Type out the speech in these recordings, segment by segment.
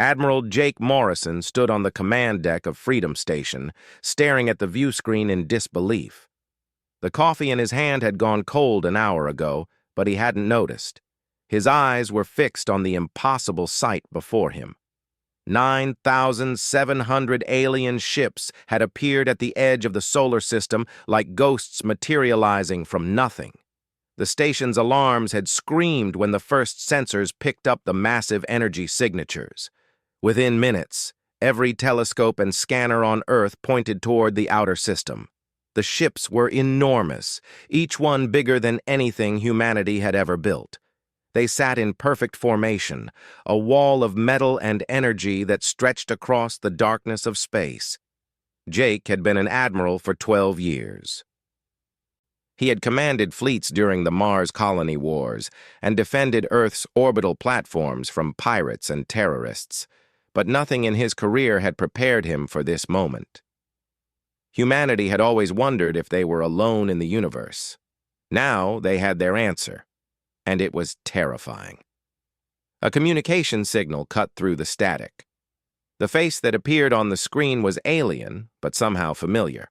Admiral Jake Morrison stood on the command deck of Freedom Station, staring at the view screen in disbelief. The coffee in his hand had gone cold an hour ago, but he hadn't noticed. His eyes were fixed on the impossible sight before him. 9,700 alien ships had appeared at the edge of the solar system like ghosts materializing from nothing. The station's alarms had screamed when the first sensors picked up the massive energy signatures. Within minutes, every telescope and scanner on Earth pointed toward the outer system. The ships were enormous, each one bigger than anything humanity had ever built. They sat in perfect formation, a wall of metal and energy that stretched across the darkness of space. Jake had been an admiral for 12 years. He had commanded fleets during the Mars colony wars and defended Earth's orbital platforms from pirates and terrorists, but nothing in his career had prepared him for this moment. Humanity had always wondered if they were alone in the universe. Now they had their answer, and it was terrifying. A communication signal cut through the static. The face that appeared on the screen was alien, but somehow familiar.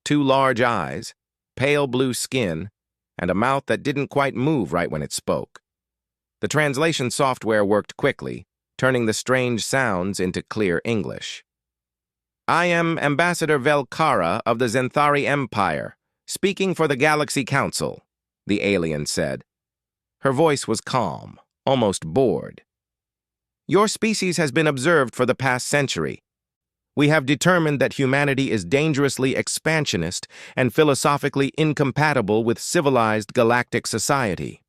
Two large eyes, pale blue skin, and a mouth that didn't quite move right when it spoke. The translation software worked quickly, turning the strange sounds into clear English. "I am Ambassador Velkara of the Zenthari Empire, speaking for the Galaxy Council," the alien said. Her voice was calm, almost bored. "Your species has been observed for the past century. We have determined that humanity is dangerously expansionist and philosophically incompatible with civilized galactic society."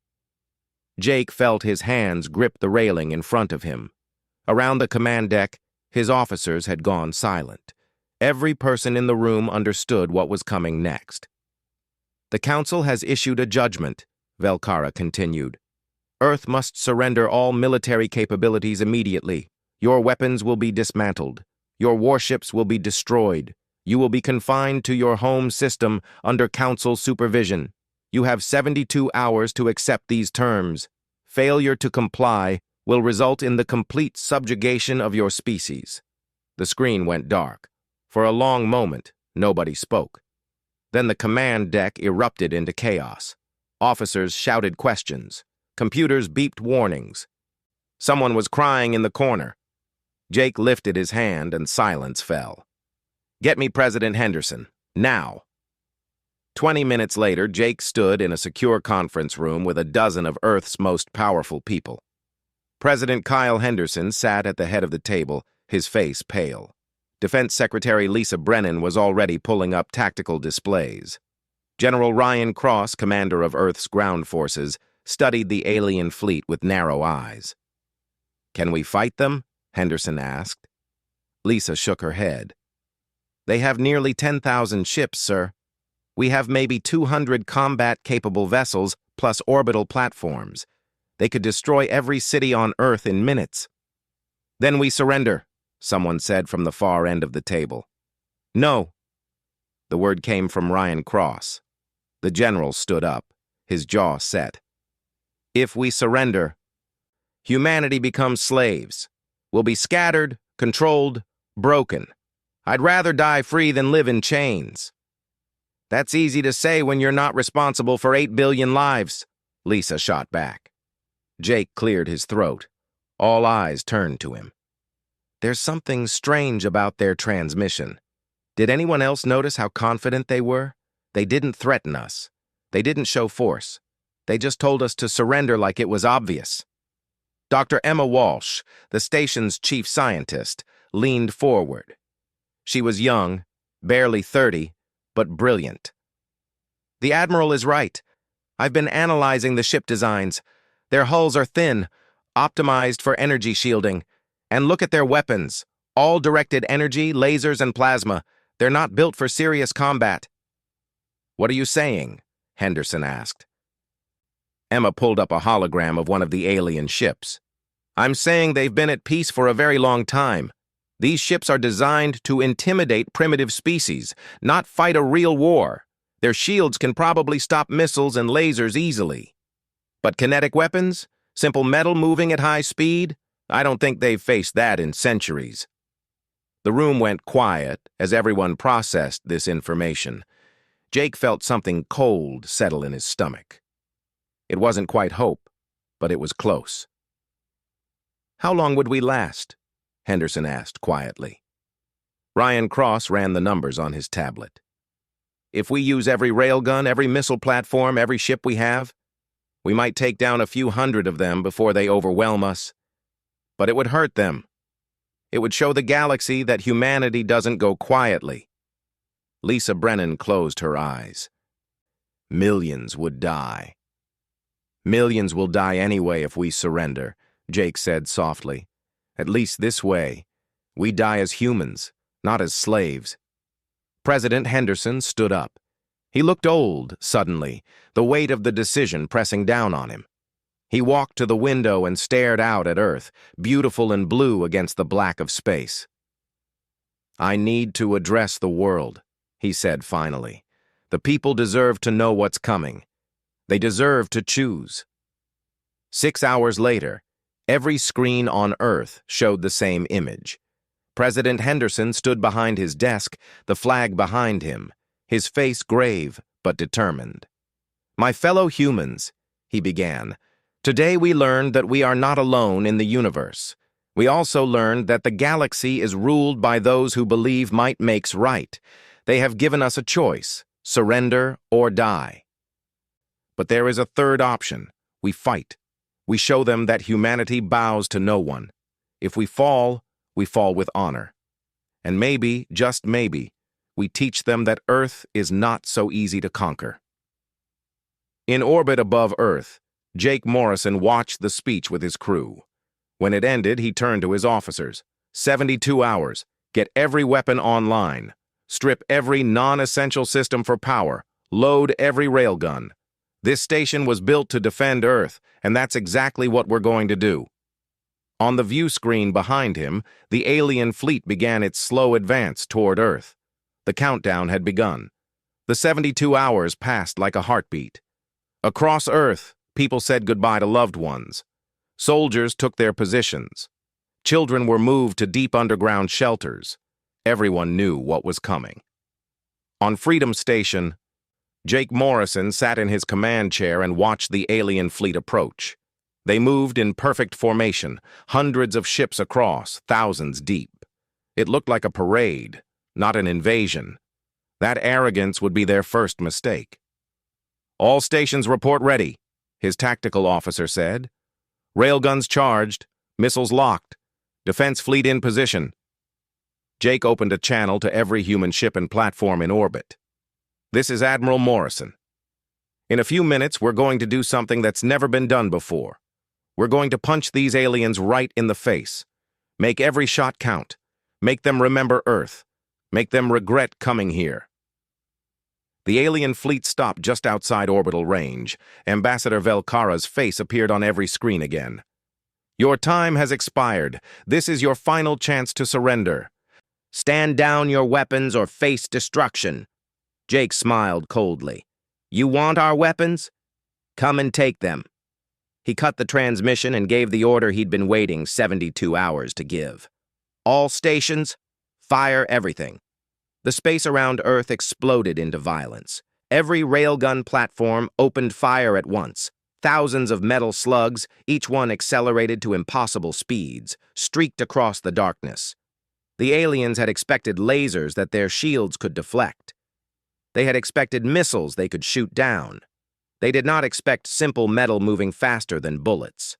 Jake felt his hands grip the railing in front of him. Around the command deck, his officers had gone silent. Every person in the room understood what was coming next. "The Council has issued a judgment," Velkara continued. "Earth must surrender all military capabilities immediately. Your weapons will be dismantled. Your warships will be destroyed. You will be confined to your home system under Council supervision. You have 72 hours to accept these terms. Failure to comply will result in the complete subjugation of your species." The screen went dark. For a long moment, nobody spoke. Then the command deck erupted into chaos. Officers shouted questions. Computers beeped warnings. Someone was crying in the corner. Jake lifted his hand and silence fell. "Get me President Henderson, now." 20 minutes later, Jake stood in a secure conference room with a dozen of Earth's most powerful people. President Kyle Henderson sat at the head of the table, his face pale. Defense Secretary Lisa Brennan was already pulling up tactical displays. General Ryan Cross, commander of Earth's ground forces, studied the alien fleet with narrow eyes. "Can we fight them?" Henderson asked. Lisa shook her head. "They have nearly 10,000 ships, sir. We have maybe 200 combat-capable vessels plus orbital platforms. They could destroy every city on Earth in minutes." "Then we surrender," someone said from the far end of the table. "No." The word came from Ryan Cross. The general stood up, his jaw set. "If we surrender, humanity becomes slaves. We'll be scattered, controlled, broken. I'd rather die free than live in chains." "That's easy to say when you're not responsible for 8 billion lives," Lisa shot back. Jake cleared his throat. All eyes turned to him. "There's something strange about their transmission. Did anyone else notice how confident they were? They didn't threaten us. They didn't show force. They just told us to surrender like it was obvious." Dr. Emma Walsh, the station's chief scientist, leaned forward. She was young, barely 30, but brilliant. "The Admiral is right. I've been analyzing the ship designs. Their hulls are thin, optimized for energy shielding. And look at their weapons. All directed energy, lasers, and plasma. They're not built for serious combat." "What are you saying?" Henderson asked. Emma pulled up a hologram of one of the alien ships. "I'm saying they've been at peace for a very long time. These ships are designed to intimidate primitive species, not fight a real war. Their shields can probably stop missiles and lasers easily. But kinetic weapons? Simple metal moving at high speed? I don't think they've faced that in centuries." The room went quiet as everyone processed this information. Jake felt something cold settle in his stomach. It wasn't quite hope, but it was close. "How long would we last?" Henderson asked quietly. Ryan Cross ran the numbers on his tablet. "If we use every railgun, every missile platform, every ship we have, we might take down a few hundred of them before they overwhelm us. But it would hurt them. It would show the galaxy that humanity doesn't go quietly." Lisa Brennan closed her eyes. "Millions would die." "Millions will die anyway if we surrender," Jake said softly. "At least this way, we die as humans, not as slaves." President Henderson stood up. He looked old, suddenly, the weight of the decision pressing down on him. He walked to the window and stared out at Earth, beautiful and blue against the black of space. "I need to address the world," he said finally. "The people deserve to know what's coming. They deserve to choose." 6 hours later, every screen on Earth showed the same image. President Henderson stood behind his desk, the flag behind him, his face grave but determined. "My fellow humans," he began, "today we learned that we are not alone in the universe. We also learned that the galaxy is ruled by those who believe might makes right. They have given us a choice, surrender or die. But there is a third option. We fight. We show them that humanity bows to no one. If we fall with honor. And maybe, just maybe, we teach them that Earth is not so easy to conquer." In orbit above Earth, Jake Morrison watched the speech with his crew. When it ended, he turned to his officers. 72 hours. Get every weapon online. Strip every non-essential system for power. Load every railgun. This station was built to defend Earth, and that's exactly what we're going to do. On the view screen behind him, the alien fleet began its slow advance toward Earth. The countdown had begun. The 72 hours passed like a heartbeat. Across Earth, people said goodbye to loved ones. Soldiers took their positions. Children were moved to deep underground shelters. Everyone knew what was coming. On Freedom Station, Jake Morrison sat in his command chair and watched the alien fleet approach. They moved in perfect formation, hundreds of ships across, thousands deep. It looked like a parade, not an invasion. That arrogance would be their first mistake. "All stations report ready," his tactical officer said. "Railguns charged, missiles locked, defense fleet in position." Jake opened a channel to every human ship and platform in orbit. "This is Admiral Morrison. In a few minutes, we're going to do something that's never been done before. We're going to punch these aliens right in the face. Make every shot count. Make them remember Earth. Make them regret coming here." The alien fleet stopped just outside orbital range. Ambassador Velcara's face appeared on every screen again. "Your time has expired. This is your final chance to surrender. Stand down your weapons or face destruction." Jake smiled coldly. "You want our weapons? Come and take them." He cut the transmission and gave the order he'd been waiting 72 hours to give. "All stations, fire everything." The space around Earth exploded into violence. Every railgun platform opened fire at once. Thousands of metal slugs, each one accelerated to impossible speeds, streaked across the darkness. The aliens had expected lasers that their shields could deflect. They had expected missiles they could shoot down. They did not expect simple metal moving faster than bullets.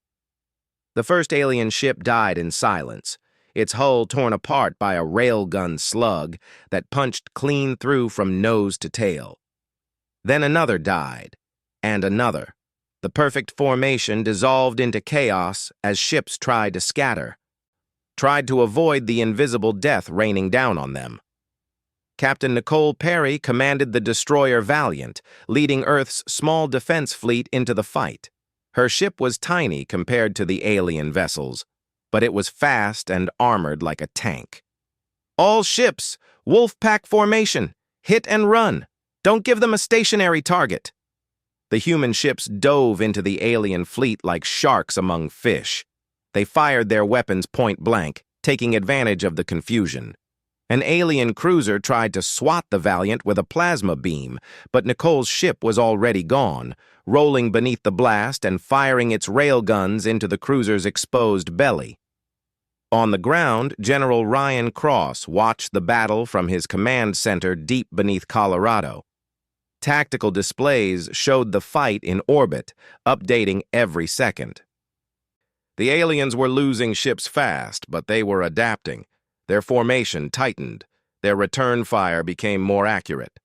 The first alien ship died in silence, its hull torn apart by a railgun slug that punched clean through from nose to tail. Then another died, and another. The perfect formation dissolved into chaos as ships tried to scatter, tried to avoid the invisible death raining down on them. Captain Nicole Perry commanded the destroyer Valiant, leading Earth's small defense fleet into the fight. Her ship was tiny compared to the alien vessels, but it was fast and armored like a tank. "All ships, wolf pack formation, hit and run. Don't give them a stationary target." The human ships dove into the alien fleet like sharks among fish. They fired their weapons point blank, taking advantage of the confusion. An alien cruiser tried to swat the Valiant with a plasma beam, but Nicole's ship was already gone, rolling beneath the blast and firing its railguns into the cruiser's exposed belly. On the ground, General Ryan Cross watched the battle from his command center deep beneath Colorado. Tactical displays showed the fight in orbit, updating every second. The aliens were losing ships fast, but they were adapting. Their formation tightened. Their return fire became more accurate.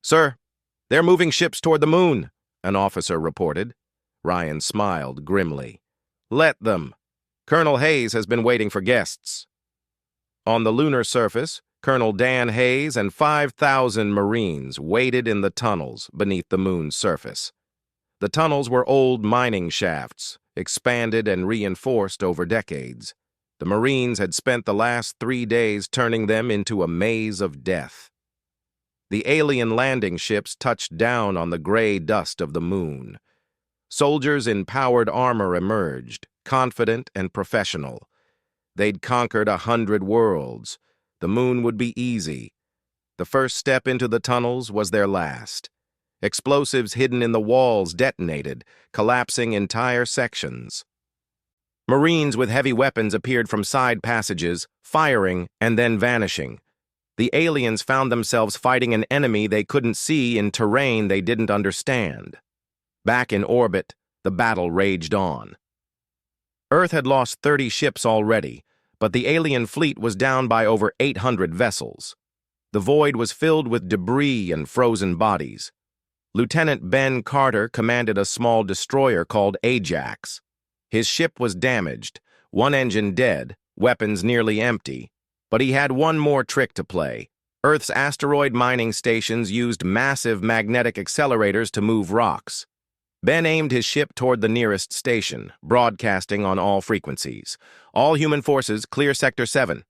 "Sir, they're moving ships toward the moon," an officer reported. Ryan smiled grimly. "Let them. Colonel Hayes has been waiting for guests." On the lunar surface, Colonel Dan Hayes and 5,000 Marines waited in the tunnels beneath the moon's surface. The tunnels were old mining shafts, expanded and reinforced over decades. The Marines had spent the last 3 days turning them into a maze of death. The alien landing ships touched down on the gray dust of the moon. Soldiers in powered armor emerged, confident and professional. They'd conquered 100 worlds. The moon would be easy. The first step into the tunnels was their last. Explosives hidden in the walls detonated, collapsing entire sections. Marines with heavy weapons appeared from side passages, firing and then vanishing. The aliens found themselves fighting an enemy they couldn't see in terrain they didn't understand. Back in orbit, the battle raged on. Earth had lost 30 ships already, but the alien fleet was down by over 800 vessels. The void was filled with debris and frozen bodies. Lieutenant Ben Carter commanded a small destroyer called Ajax. His ship was damaged, one engine dead, weapons nearly empty, but he had one more trick to play. Earth's asteroid mining stations used massive magnetic accelerators to move rocks. Ben aimed his ship toward the nearest station, broadcasting on all frequencies. "All human forces, clear Sector 7.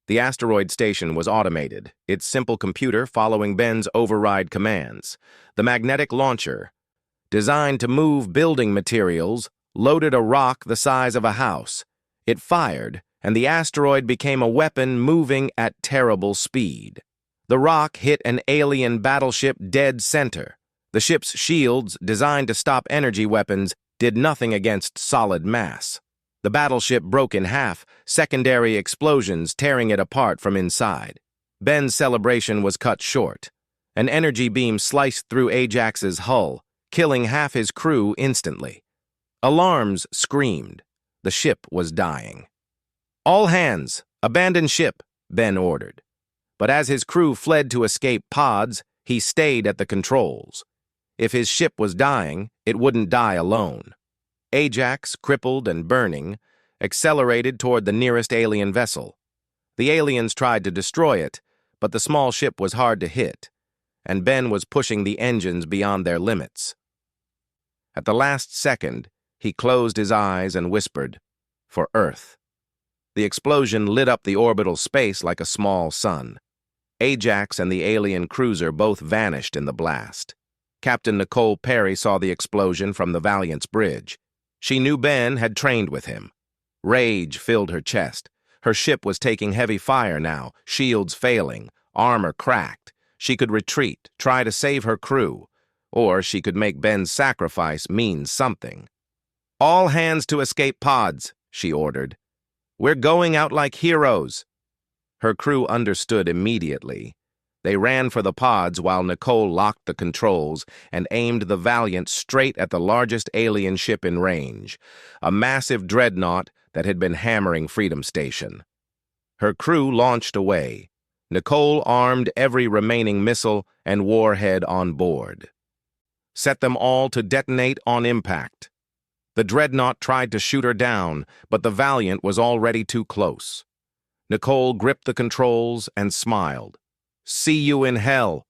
The asteroid station was automated, its simple computer following Ben's override commands. The magnetic launcher, designed to move building materials, loaded a rock the size of a house. It fired, and the asteroid became a weapon moving at terrible speed. The rock hit an alien battleship dead center. The ship's shields, designed to stop energy weapons, did nothing against solid mass. The battleship broke in half, secondary explosions tearing it apart from inside. Ben's celebration was cut short. An energy beam sliced through Ajax's hull, killing half his crew instantly. Alarms screamed. The ship was dying. "All hands, abandon ship," Ben ordered. But as his crew fled to escape pods, he stayed at the controls. If his ship was dying, it wouldn't die alone. Ajax, crippled and burning, accelerated toward the nearest alien vessel. The aliens tried to destroy it, but the small ship was hard to hit, and Ben was pushing the engines beyond their limits. At the last second, he closed his eyes and whispered, "For Earth." The explosion lit up the orbital space like a small sun. Ajax and the alien cruiser both vanished in the blast. Captain Nicole Perry saw the explosion from the Valiant's bridge. She knew Ben had trained with him. Rage filled her chest. Her ship was taking heavy fire now, shields failing, armor cracked. She could retreat, try to save her crew, or she could make Ben's sacrifice mean something. "All hands to escape pods," she ordered. "We're going out like heroes." Her crew understood immediately. They ran for the pods while Nicole locked the controls and aimed the Valiant straight at the largest alien ship in range, a massive dreadnought that had been hammering Freedom Station. Her crew launched away. Nicole armed every remaining missile and warhead on board. Set them all to detonate on impact. The dreadnought tried to shoot her down, but the Valiant was already too close. Nicole gripped the controls and smiled. "See you in hell."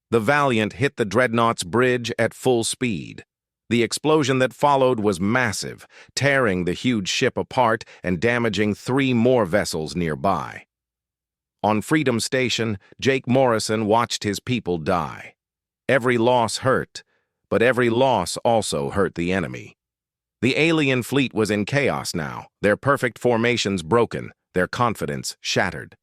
The Valiant hit the dreadnought's bridge at full speed. The explosion that followed was massive, tearing the huge ship apart and damaging 3 more vessels nearby. On Freedom Station, Jake Morrison watched his people die. Every loss hurt, but every loss also hurt the enemy. The alien fleet was in chaos now, their perfect formations broken, their confidence shattered.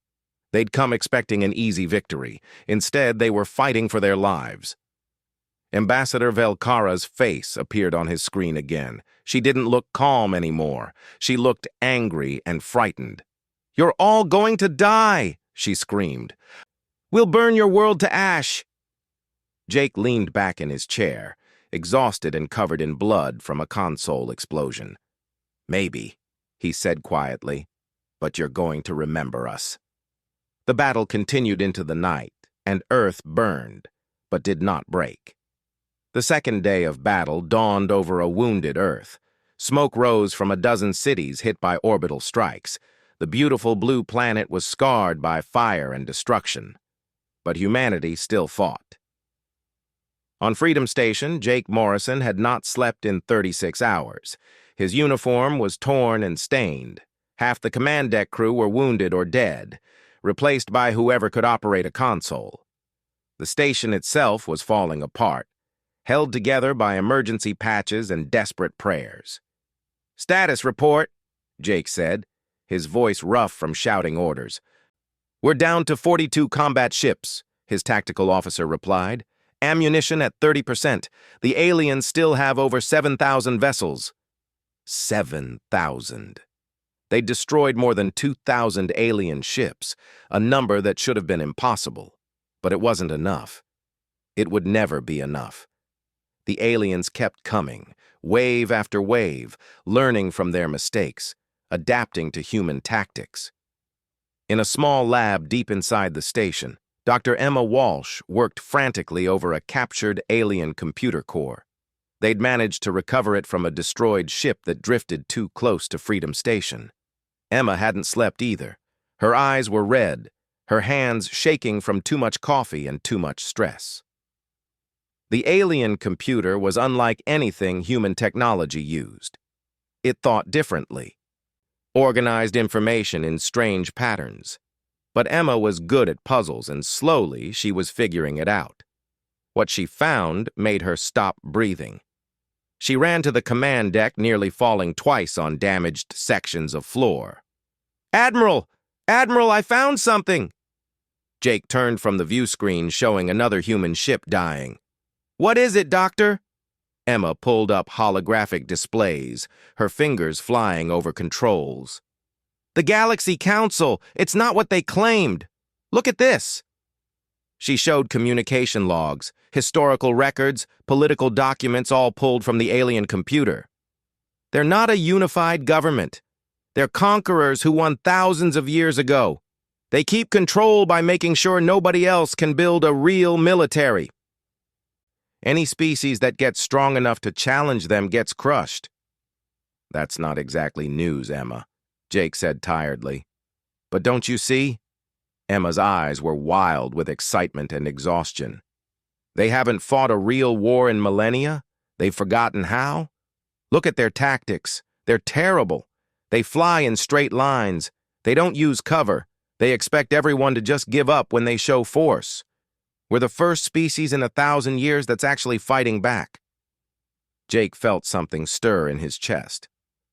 They'd come expecting an easy victory. Instead, they were fighting for their lives. Ambassador Velcara's face appeared on his screen again. She didn't look calm anymore. She looked angry and frightened. "You're all going to die!" she screamed. "We'll burn your world to ash!" Jake leaned back in his chair, exhausted and covered in blood from a console explosion. "Maybe," he said quietly, "but you're going to remember us." The battle continued into the night, and Earth burned, but did not break. The second day of battle dawned over a wounded Earth. Smoke rose from a dozen cities hit by orbital strikes. The beautiful blue planet was scarred by fire and destruction. But humanity still fought. On Freedom Station, Jake Morrison had not slept in 36 hours. His uniform was torn and stained. Half the command deck crew were wounded or dead, replaced by whoever could operate a console. The station itself was falling apart, held together by emergency patches and desperate prayers. "Status report," Jake said, his voice rough from shouting orders. "We're down to 42 combat ships," his tactical officer replied. "Ammunition at 30%. The aliens still have over 7,000 vessels." 7,000. They destroyed more than 2,000 alien ships, a number that should have been impossible. But it wasn't enough. It would never be enough. The aliens kept coming, wave after wave, learning from their mistakes, adapting to human tactics. In a small lab deep inside the station, Dr. Emma Walsh worked frantically over a captured alien computer core. They'd managed to recover it from a destroyed ship that drifted too close to Freedom Station. Emma hadn't slept either. Her eyes were red, her hands shaking from too much coffee and too much stress. The alien computer was unlike anything human technology used. It thought differently, organized information in strange patterns. But Emma was good at puzzles, and slowly she was figuring it out. What she found made her stop breathing. She ran to the command deck, nearly falling twice on damaged sections of floor. "Admiral! Admiral, I found something!" Jake turned from the view screen, showing another human ship dying. "What is it, Doctor?" Emma pulled up holographic displays, her fingers flying over controls. "The Galaxy Council! It's not what they claimed! Look at this!" She showed communication logs, historical records, political documents all pulled from the alien computer. They're not a unified government. They're conquerors who won thousands of years ago. They keep control by making sure nobody else can build a real military. Any species that gets strong enough to challenge them gets crushed. "That's not exactly news, Emma," Jake said tiredly. "But don't you see?" Emma's eyes were wild with excitement and exhaustion. "They haven't fought a real war in millennia? They've forgotten how? Look at their tactics. They're terrible. They fly in straight lines. They don't use cover. They expect everyone to just give up when they show force. We're the first species in 1,000 years that's actually fighting back." Jake felt something stir in his chest.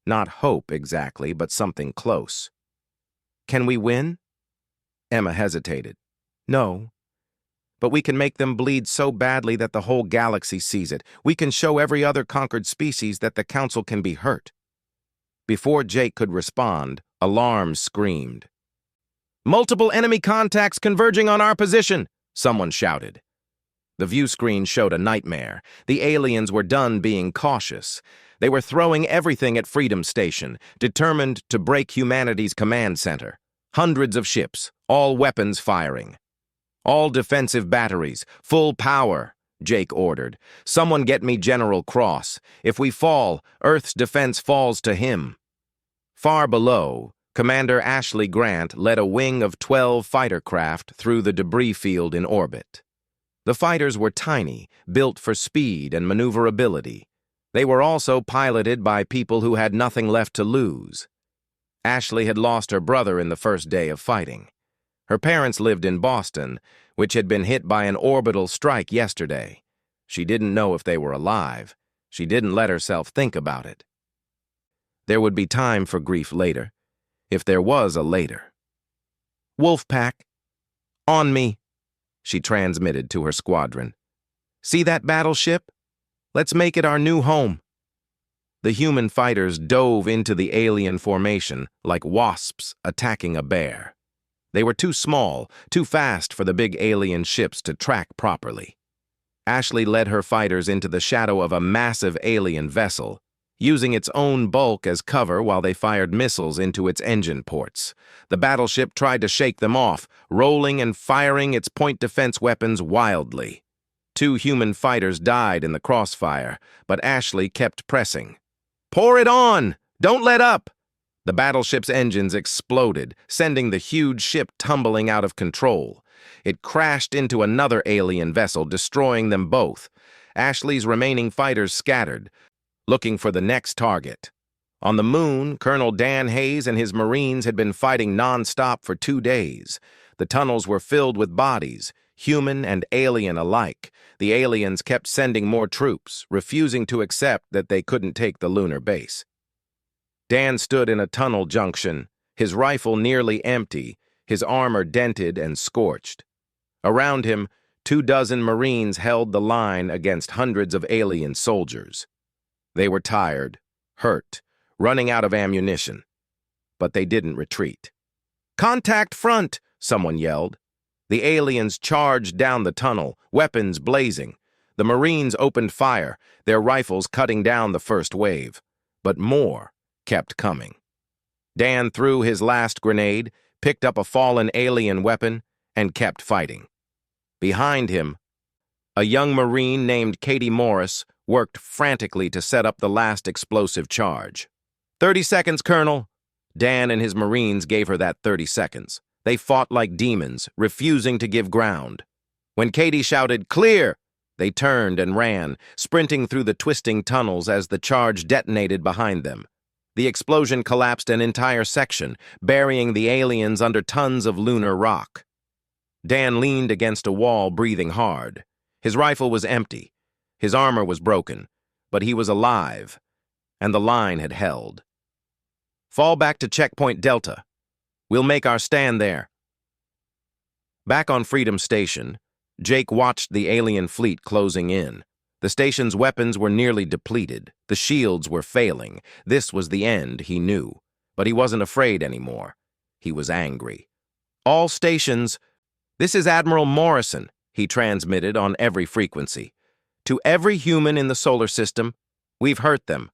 Not hope exactly, but something close. "Can we win?" Emma hesitated. "No. But we can make them bleed so badly that the whole galaxy sees it. We can show every other conquered species that the Council can be hurt." Before Jake could respond, alarms screamed. "Multiple enemy contacts converging on our position!" someone shouted. The view screen showed a nightmare. The aliens were done being cautious. They were throwing everything at Freedom Station, determined to break humanity's command center. Hundreds of ships, all weapons firing. "All defensive batteries, full power," Jake ordered. "Someone get me General Cross. If we fall, Earth's defense falls to him." Far below, Commander Ashley Grant led a wing of 12 fighter craft through the debris field in orbit. The fighters were tiny, built for speed and maneuverability. They were also piloted by people who had nothing left to lose. Ashley had lost her brother in the first day of fighting. Her parents lived in Boston, which had been hit by an orbital strike yesterday. She didn't know if they were alive. She didn't let herself think about it. There would be time for grief later, if there was a later. "Wolfpack, on me," she transmitted to her squadron. "See that battleship? Let's make it our new home." The human fighters dove into the alien formation like wasps attacking a bear. They were too small, too fast for the big alien ships to track properly. Ashley led her fighters into the shadow of a massive alien vessel, using its own bulk as cover while they fired missiles into its engine ports. The battleship tried to shake them off, rolling and firing its point defense weapons wildly. 2 human fighters died in the crossfire, but Ashley kept pressing. "Pour it on! Don't let up!" The battleship's engines exploded, sending the huge ship tumbling out of control. It crashed into another alien vessel, destroying them both. Ashley's remaining fighters scattered, looking for the next target. On the moon, Colonel Dan Hayes and his Marines had been fighting non-stop for 2 days. The tunnels were filled with bodies, human and alien alike. The aliens kept sending more troops, refusing to accept that they couldn't take the lunar base. Dan stood in a tunnel junction, his rifle nearly empty, his armor dented and scorched. Around him, 24 Marines held the line against hundreds of alien soldiers. They were tired, hurt, running out of ammunition. But they didn't retreat. "Contact front!" someone yelled. The aliens charged down the tunnel, weapons blazing. The Marines opened fire, their rifles cutting down the first wave. But more kept coming. Dan threw his last grenade, picked up a fallen alien weapon, and kept fighting. Behind him, a young Marine named Katie Morris worked frantically to set up the last explosive charge. 30 seconds, Colonel." Dan and his Marines gave her that 30 seconds. They fought like demons, refusing to give ground. When Katie shouted, "Clear!" they turned and ran, sprinting through the twisting tunnels as the charge detonated behind them. The explosion collapsed an entire section, burying the aliens under tons of lunar rock. Dan leaned against a wall, breathing hard. His rifle was empty. His armor was broken, but he was alive, and the line had held. "Fall back to checkpoint Delta. We'll make our stand there." Back on Freedom Station, Jake watched the alien fleet closing in. The station's weapons were nearly depleted. The shields were failing. This was the end, he knew. But he wasn't afraid anymore. He was angry. "All stations, this is Admiral Morrison," he transmitted on every frequency. "To every human in the solar system, we've hurt them.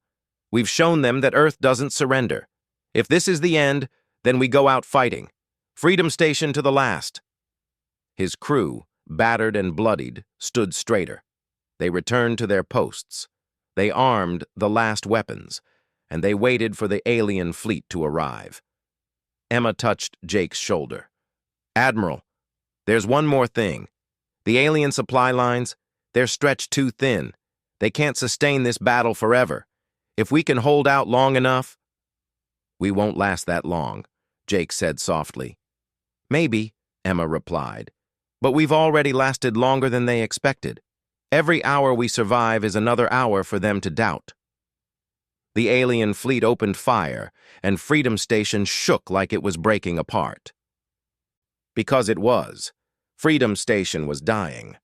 We've shown them that Earth doesn't surrender. If this is the end, then we go out fighting. Freedom Station to the last." His crew, battered and bloodied, stood straighter. They returned to their posts. They armed the last weapons, and they waited for the alien fleet to arrive. Emma touched Jake's shoulder. "Admiral, there's one more thing. The alien supply lines, they're stretched too thin. They can't sustain this battle forever. If we can hold out long enough—" "We won't last that long," Jake said softly. "Maybe," Emma replied, "but we've already lasted longer than they expected. Every hour we survive is another hour for them to doubt." The alien fleet opened fire, and Freedom Station shook like it was breaking apart. Because it was. Freedom Station was dying.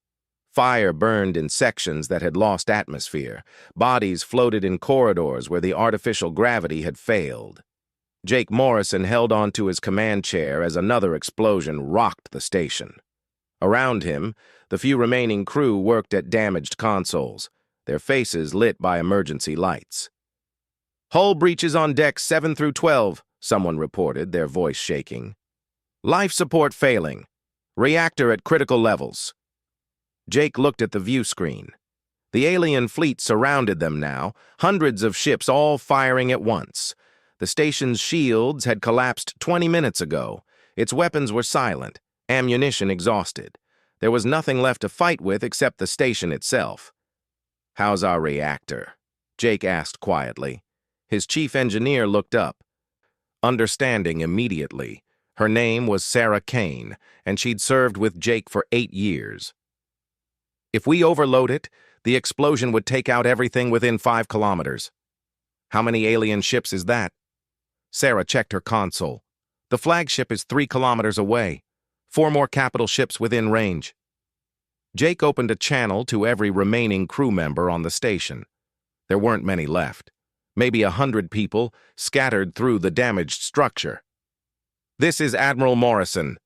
Fire burned in sections that had lost atmosphere. Bodies floated in corridors where the artificial gravity had failed. Jake Morrison held onto his command chair as another explosion rocked the station. Around him, the few remaining crew worked at damaged consoles, their faces lit by emergency lights. "Hull breaches on decks 7 through 12, someone reported, their voice shaking. "Life support failing. Reactor at critical levels." Jake looked at the view screen. The alien fleet surrounded them now, hundreds of ships all firing at once. The station's shields had collapsed 20 minutes ago. Its weapons were silent, ammunition exhausted. There was nothing left to fight with except the station itself. "How's our reactor?" Jake asked quietly. His chief engineer looked up. Understanding immediately. Her name was Sarah Kane, and she'd served with Jake for 8 years. "If we overload it, the explosion would take out everything within 5 kilometers. How many alien ships is that? Sarah checked her console. The flagship is 3 kilometers away. 4 more capital ships within range. Jake opened a channel to every remaining crew member on the station. There weren't many left. Maybe 100 people scattered through the damaged structure. This is Admiral Morrison.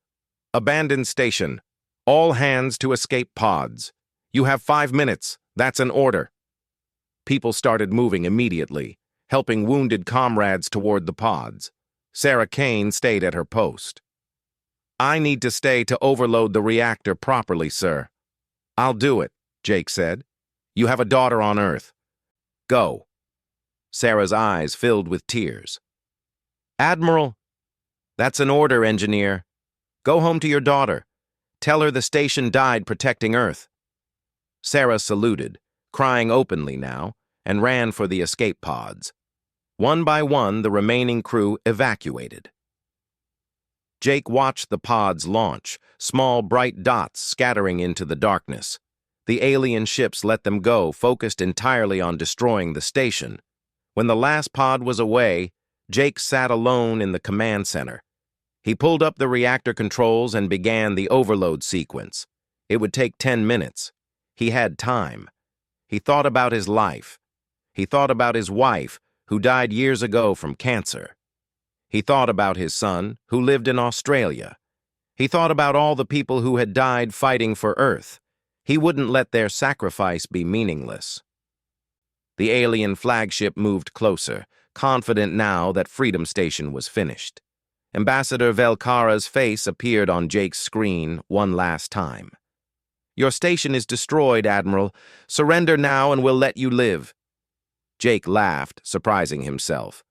Abandoned station. All hands to escape pods. You have 5 minutes. That's an order. People started moving immediately, helping wounded comrades toward the pods. Sarah Kane stayed at her post. I need to stay to overload the reactor properly, sir. I'll do it, Jake said. You have a daughter on Earth. Go. Sarah's eyes filled with tears. Admiral, that's an order, engineer. Go home to your daughter. Tell her the station died protecting Earth. Sarah saluted, crying openly now, and ran for the escape pods. One by one, the remaining crew evacuated. Jake watched the pods launch, small bright dots scattering into the darkness. The alien ships let them go, focused entirely on destroying the station. When the last pod was away, Jake sat alone in the command center. He pulled up the reactor controls and began the overload sequence. It would take 10 minutes. He had time. He thought about his life. He thought about his wife, who died years ago from cancer. He thought about his son, who lived in Australia. He thought about all the people who had died fighting for Earth. He wouldn't let their sacrifice be meaningless. The alien flagship moved closer, confident now that Freedom Station was finished. Ambassador Velcara's face appeared on Jake's screen one last time. Your station is destroyed, Admiral. Surrender now and we'll let you live. Jake laughed, surprising himself.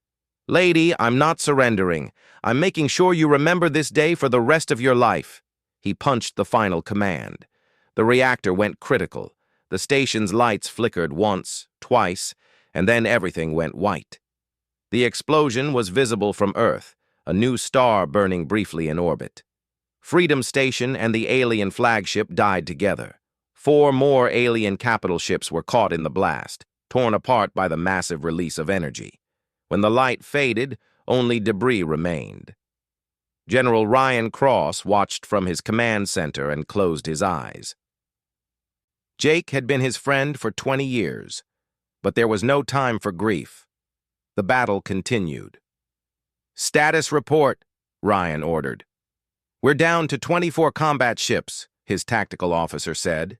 Lady, I'm not surrendering. I'm making sure you remember this day for the rest of your life. He punched the final command. The reactor went critical. The station's lights flickered once, twice, and then everything went white. The explosion was visible from Earth, a new star burning briefly in orbit. Freedom Station and the alien flagship died together. 4 more alien capital ships were caught in the blast, torn apart by the massive release of energy. When the light faded, only debris remained. General Ryan Cross watched from his command center and closed his eyes. Jake had been his friend for 20 years, but there was no time for grief. The battle continued. Status report, Ryan ordered. We're down to 24 combat ships, his tactical officer said.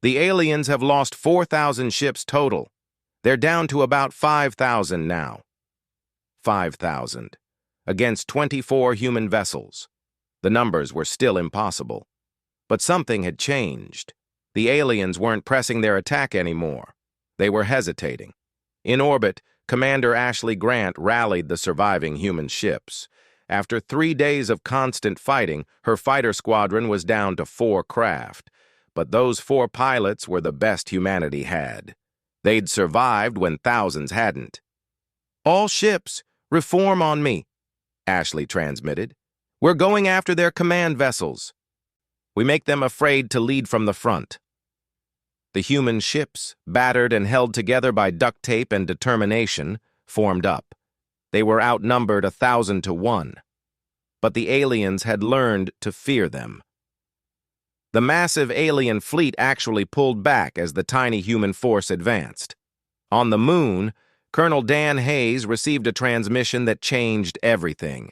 The aliens have lost 4,000 ships total. They're down to about 5,000 now. 5,000. Against 24 human vessels. The numbers were still impossible. But something had changed. The aliens weren't pressing their attack anymore. They were hesitating. In orbit, Commander Ashley Grant rallied the surviving human ships. After 3 days of constant fighting, her fighter squadron was down to 4 craft. But those 4 pilots were the best humanity had. They'd survived when thousands hadn't. All ships, reform on me, Ashley transmitted. We're going after their command vessels. We make them afraid to lead from the front. The human ships, battered and held together by duct tape and determination, formed up. They were outnumbered 1,000 to 1. But the aliens had learned to fear them. The massive alien fleet actually pulled back as the tiny human force advanced. On the moon, Colonel Dan Hayes received a transmission that changed everything.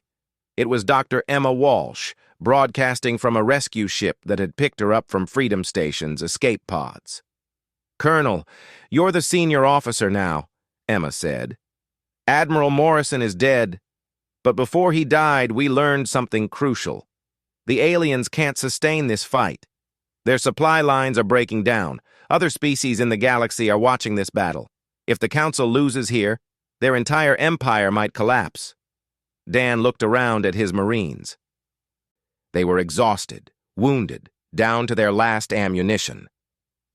It was Dr. Emma Walsh, broadcasting from a rescue ship that had picked her up from Freedom Station's escape pods. Colonel, you're the senior officer now, Emma said. Admiral Morrison is dead, but before he died, we learned something crucial. The aliens can't sustain this fight. Their supply lines are breaking down. Other species in the galaxy are watching this battle. If the Council loses here, their entire empire might collapse. Dan looked around at his Marines. They were exhausted, wounded, down to their last ammunition.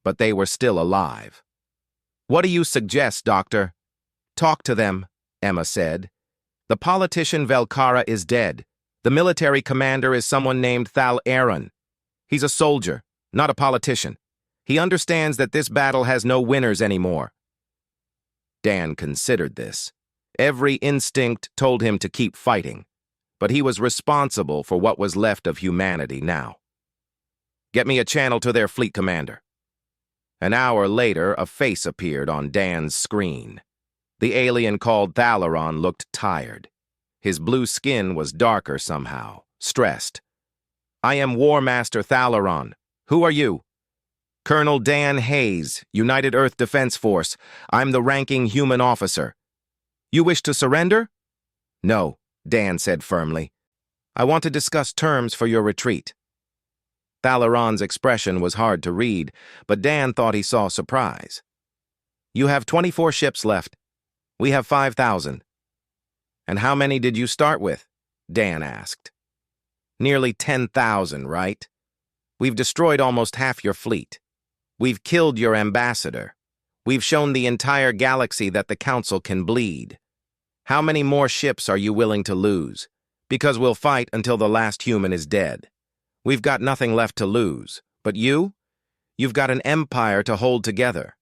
But they were still alive. What do you suggest, Doctor? Talk to them, Emma said. The politician Velcara is dead. The military commander is someone named Thal Aaron. He's a soldier, not a politician. He understands that this battle has no winners anymore. Dan considered this. Every instinct told him to keep fighting, but he was responsible for what was left of humanity now. Get me a channel to their fleet commander. An hour later, a face appeared on Dan's screen. The alien called Thalaron looked tired. His blue skin was darker somehow, stressed. I am War Master Thalaron. Who are you? Colonel Dan Hayes, United Earth Defense Force. I'm the ranking human officer. You wish to surrender? No, Dan said firmly. I want to discuss terms for your retreat. Thalaron's expression was hard to read, but Dan thought he saw surprise. You have 24 ships left. We have 5,000. And how many did you start with? Dan asked. Nearly 10,000, right? We've destroyed almost half your fleet. We've killed your ambassador. We've shown the entire galaxy that the Council can bleed. How many more ships are you willing to lose? Because we'll fight until the last human is dead. We've got nothing left to lose. But you? You've got an empire to hold together.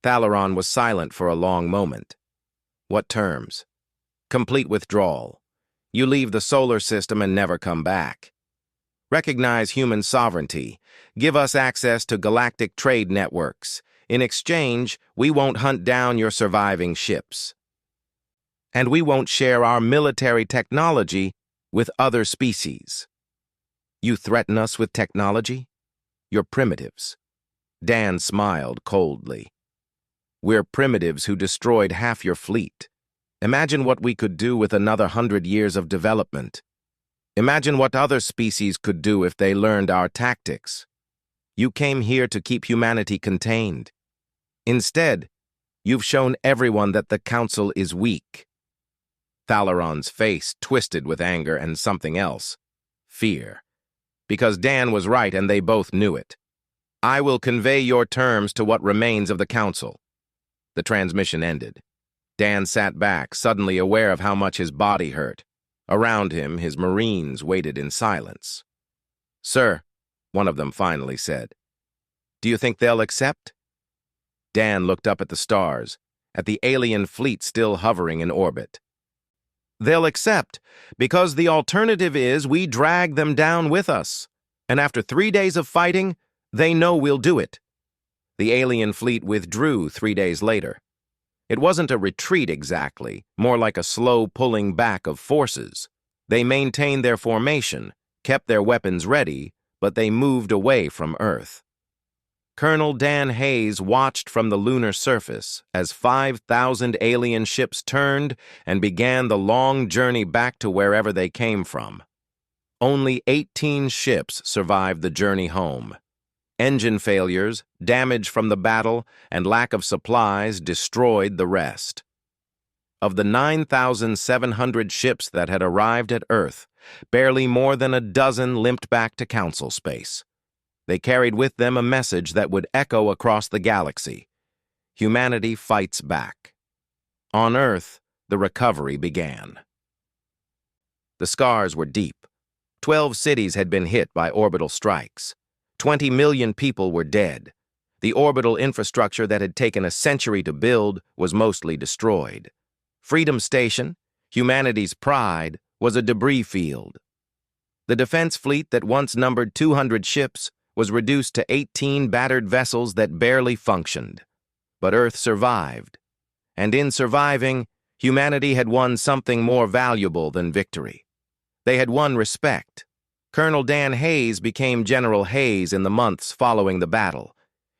Thalaron was silent for a long moment. What terms? Complete withdrawal. You leave the solar system and never come back. Recognize human sovereignty. Give us access to galactic trade networks. In exchange, we won't hunt down your surviving ships. And we won't share our military technology with other species. You threaten us with technology? You're primitives. Dan smiled coldly. We're primitives who destroyed half your fleet. Imagine what we could do with another 100 years of development. Imagine what other species could do if they learned our tactics. You came here to keep humanity contained. Instead, you've shown everyone that the Council is weak. Thalaron's face twisted with anger and something else, fear. Because Dan was right and they both knew it. I will convey your terms to what remains of the Council. The transmission ended. Dan sat back, suddenly aware of how much his body hurt. Around him, his Marines waited in silence. Sir, one of them finally said, do you think they'll accept? Dan looked up at the stars, at the alien fleet still hovering in orbit. They'll accept, because the alternative is we drag them down with us. And after 3 days of fighting, they know we'll do it. The alien fleet withdrew 3 days later. It wasn't a retreat exactly, more like a slow pulling back of forces. They maintained their formation, kept their weapons ready, but they moved away from Earth. Colonel Dan Hayes watched from the lunar surface as 5,000 alien ships turned and began the long journey back to wherever they came from. Only 18 ships survived the journey home. Engine failures, damage from the battle, and lack of supplies destroyed the rest. Of the 9,700 ships that had arrived at Earth, barely more than a dozen limped back to Council space. They carried with them a message that would echo across the galaxy. Humanity fights back. On Earth, the recovery began. The scars were deep. 12 cities had been hit by orbital strikes. 20 million people were dead. The orbital infrastructure that had taken a century to build was mostly destroyed. Freedom Station, humanity's pride, was a debris field. The defense fleet that once numbered 200 ships was reduced to 18 battered vessels that barely functioned. But Earth survived. And in surviving, humanity had won something more valuable than victory. They had won respect. Colonel Dan Hayes became General Hayes in the months following the battle.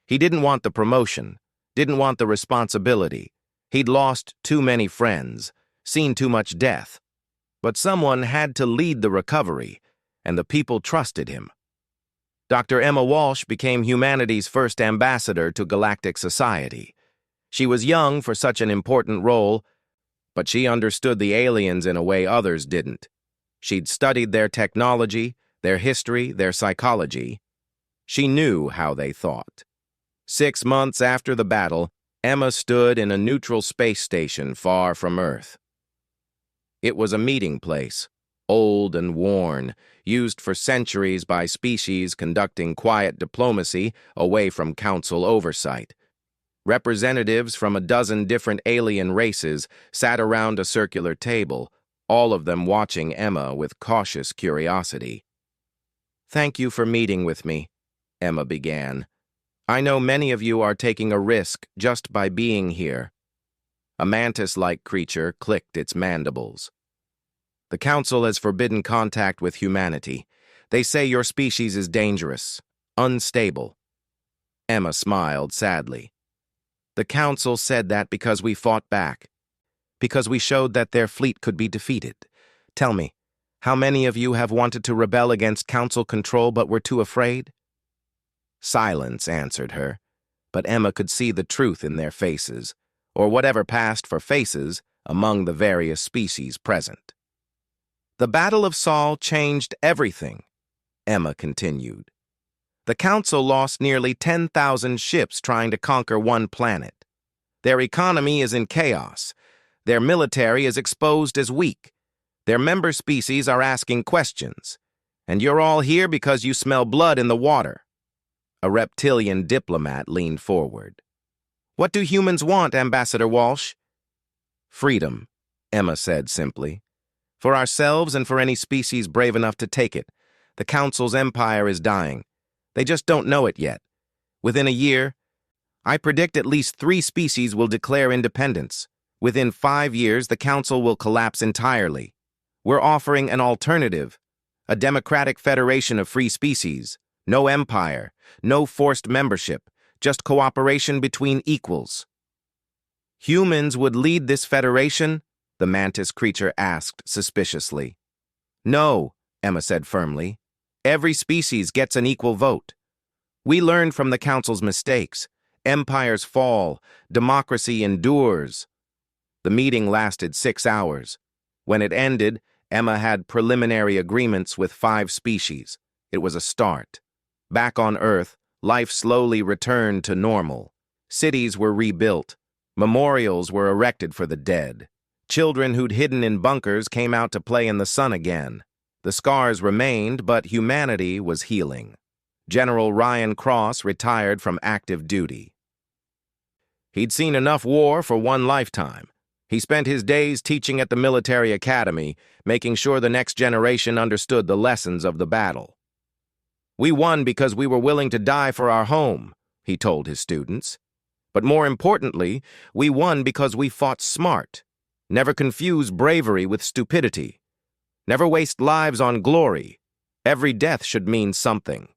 He didn't want the promotion, didn't want the responsibility. He'd lost too many friends, seen too much death. But someone had to lead the recovery, and the people trusted him. Dr. Emma Walsh became humanity's first ambassador to Galactic Society. She was young for such an important role, but she understood the aliens in a way others didn't. She'd studied their technology, their history, their psychology. She knew how they thought. 6 months after the battle, Emma stood in a neutral space station far from Earth. It was a meeting place, old and worn, used for centuries by species conducting quiet diplomacy away from Council oversight. Representatives from a dozen different alien races sat around a circular table, all of them watching Emma with cautious curiosity. "Thank you for meeting with me," Emma began. "I know many of you are taking a risk just by being here." A mantis-like creature clicked its mandibles. "The Council has forbidden contact with humanity. They say your species is dangerous, unstable." Emma smiled sadly. "The Council said that because we fought back, because we showed that their fleet could be defeated. Tell me, how many of you have wanted to rebel against Council control but were too afraid?" Silence answered her, but Emma could see the truth in their faces, or whatever passed for faces among the various species present. "The Battle of Saul changed everything," Emma continued. "The Council lost nearly 10,000 ships trying to conquer one planet. Their economy is in chaos. Their military is exposed as weak. Their member species are asking questions. And you're all here because you smell blood in the water." A reptilian diplomat leaned forward. "What do humans want, Ambassador Walsh?" "Freedom," Emma said simply. "For ourselves and for any species brave enough to take it. The Council's empire is dying. They just don't know it yet. Within a year, I predict at least 3 species will declare independence. Within 5 years, the Council will collapse entirely. We're offering an alternative, a democratic federation of free species. No empire, no forced membership, just cooperation between equals." "Humans would lead this federation?" the mantis creature asked suspiciously. "No," Emma said firmly. "Every species gets an equal vote. We learned from the Council's mistakes. Empires fall, democracy endures." The meeting lasted 6 hours. When it ended, Emma had preliminary agreements with 5 species. It was a start. Back on Earth, life slowly returned to normal. Cities were rebuilt. Memorials were erected for the dead. Children who'd hidden in bunkers came out to play in the sun again. The scars remained, but humanity was healing. General Ryan Cross retired from active duty. He'd seen enough war for one lifetime. He spent his days teaching at the military academy, making sure the next generation understood the lessons of the battle. "We won because we were willing to die for our home," he told his students. "But more importantly, we won because we fought smart. Never confuse bravery with stupidity. Never waste lives on glory. Every death should mean something."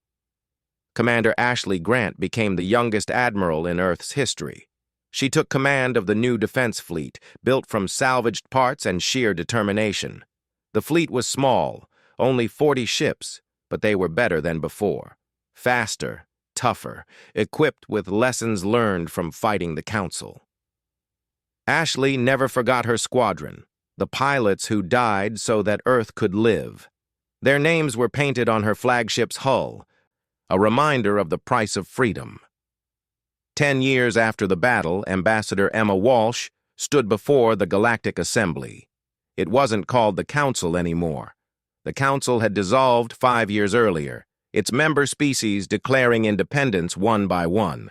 Commander Ashley Grant became the youngest admiral in Earth's history. She took command of the new defense fleet, built from salvaged parts and sheer determination. The fleet was small, only 40 ships, but they were better than before. Faster, tougher, equipped with lessons learned from fighting the Council. Ashley never forgot her squadron, the pilots who died so that Earth could live. Their names were painted on her flagship's hull, a reminder of the price of freedom. 10 years after the battle, Ambassador Emma Walsh stood before the Galactic Assembly. It wasn't called the Council anymore. The Council had dissolved 5 years earlier, its member species declaring independence one by one.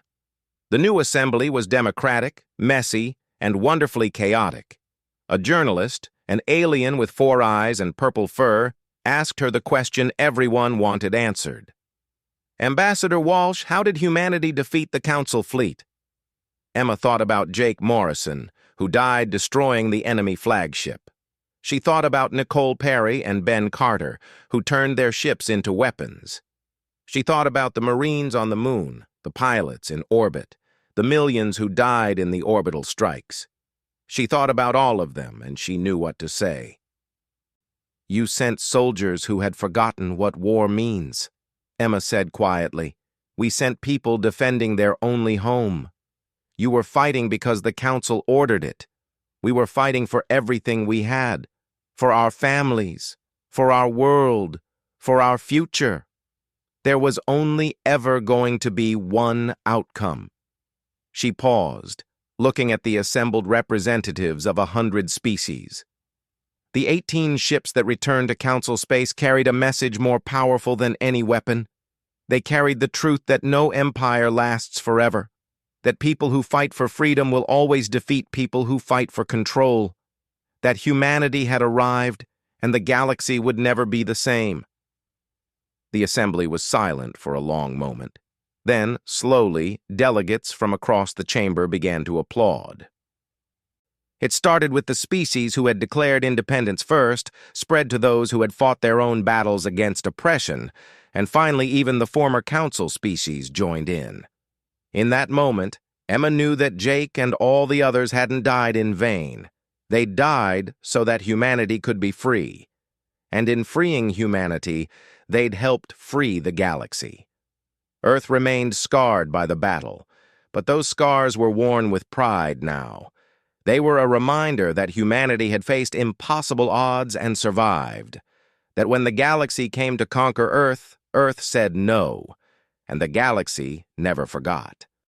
The new assembly was democratic, messy, and wonderfully chaotic. A journalist, an alien with 4 eyes and purple fur, asked her the question everyone wanted answered. "Ambassador Walsh, how did humanity defeat the Council fleet?" Emma thought about Jake Morrison, who died destroying the enemy flagship. She thought about Nicole Perry and Ben Carter, who turned their ships into weapons. She thought about the Marines on the moon, the pilots in orbit, the millions who died in the orbital strikes. She thought about all of them, and she knew what to say. "You sent soldiers who had forgotten what war means," Emma said quietly. "We sent people defending their only home. You were fighting because the Council ordered it. We were fighting for everything we had, for our families, for our world, for our future. There was only ever going to be one outcome." She paused, looking at the assembled representatives of 100 species. The 18 ships that returned to Council space carried a message more powerful than any weapon. They carried the truth that no empire lasts forever. that people who fight for freedom will always defeat people who fight for control, that humanity had arrived and the galaxy would never be the same. The assembly was silent for a long moment. Then, slowly, delegates from across the chamber began to applaud. It started with the species who had declared independence first, spread to those who had fought their own battles against oppression, and finally even the former council species joined in. In that moment, Emma knew that Jake and all the others hadn't died in vain. They died so that humanity could be free. And in freeing humanity, they'd helped free the galaxy. Earth remained scarred by the battle, but those scars were worn with pride now. They were a reminder that humanity had faced impossible odds and survived. That when the galaxy came to conquer Earth, Earth said no, and the galaxy never forgot.